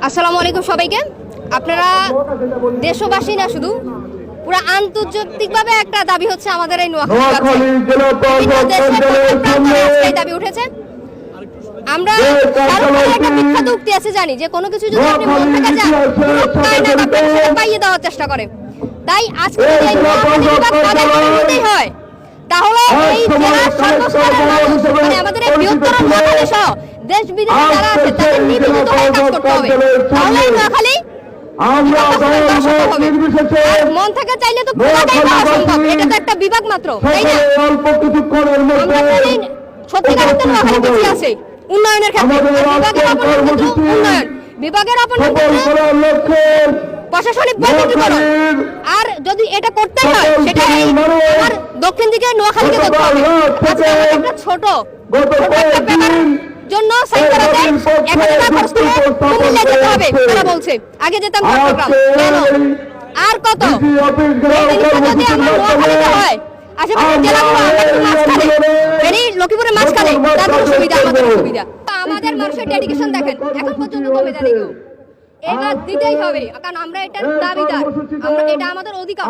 আসসালামু আলাইকুম সবাইকে। আপনারা দেশবাসী না, শুধু পুরো আন্তর্জাতিকভাবে একটা দাবি হচ্ছে আমাদের এই নোয়াখালী দাবি উঠেছে। আমরা একটা বিখ্যাত উক্তি আছে, জানি যে কোনো কিছু যদি আপনি মন থেকে যান পাইয়ে দেওয়ার চেষ্টা করে। তাই আজকে হয় তাহলে এই জেলার সর্বস্তরের মানুষ, মানে আমাদের এই বৃহত্তর নোয়াখালী সহ দেশ বিদেশে যারা আছে তাদের নিবেদিত হয়ে কাজ করতে হবে। তাহলে নোয়াখালী মন থেকে চাইলে তো পুরোটাই পাওয়া সম্ভব। এটা তো একটা বিভাগ মাত্র, তাই না? সত্যিকার অর্থে নোয়াখালী পিছিয়ে আছে উন্নয়নের ক্ষেত্রে। বিভাগের অপর প্রশাসনিক বৈচিত্র্যকরণ। আর যদি এটা করতে হয় সেটা আমার দক্ষিণ দিকে নোয়াখালীকে করতে হবে। আজকে একটা ছোট জন্য হবে তারা বলছে আগে যেতাম চট্টগ্রাম, কেন আর কত হয় আশেপাশের জেলাগুলো মাঝখানে, লক্ষ্মীপুরের মাঝখানে, তাদের সুবিধা আমাদের সুবিধা। আমাদের মানুষের ডেডিকেশন দেখেন, এখন পর্যন্ত কমে যায়নি কেউ। এবার দিতেই হবে, কারণ আমরা এটার দাবিদার, আমরা এটা আমাদের অধিকার,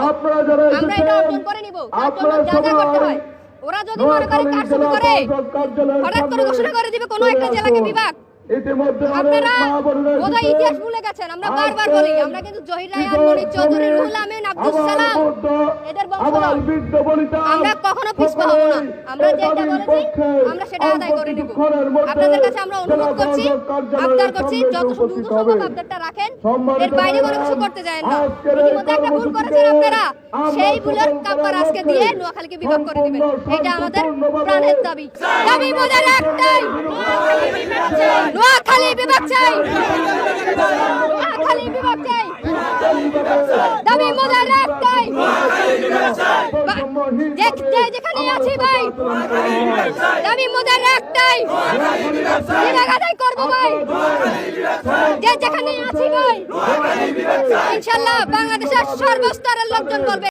আমরা এটা অর্জন করে নিব। তার জন্য যা যা করতে হয়, ওরা যদি মনে করে কাজ শুরু করে হঠাৎ করে ঘোষণা করে দিবে কোনো একটা জেলাকে বিভাগ, আপনারা বোধহয় ইতিহাস ভুলে গেছেন। আমরা বারবার বলি, আমরা কিন্তু জহির রায়হান, মনির চৌধুরী, রুহুল আমিন, আব্দুল সালাম এদের বংশধর। আমরা কখনো পিছপা হব না। আমরা যেটা বলেছি আমরা সেটা আদায় করে নেব। আপনাদের কাছে আমরা অনুরোধ করছি, আবদার করছি, যত দ্রুত সম্ভব আবদারটা রাখেন। এর বাইরে কোনো কিছু করতে যায় না। ইতিমধ্যে একটা ভুল করেছেন আপনারা, সেই ভুলের কাপড় আজকে দিয়ে নোয়াখালীকে বিভাগ করে দিবেন। এটা আমাদের প্রাণের দাবি। দাবি বোঝার একটাই, নোয়াখালী বিভাগ চাই, নোয়াখালী বিভাগ চাই। দাবি মোদের একটাই, যেখানে আছি ভাই, দাবি মোদের একটাই, বিভাগ আদায় করবো ভাই, যেখানে আছি ভাই। ইনশাল্লাহ বাংলাদেশের সর্বস্তরের লোকজন বলবে।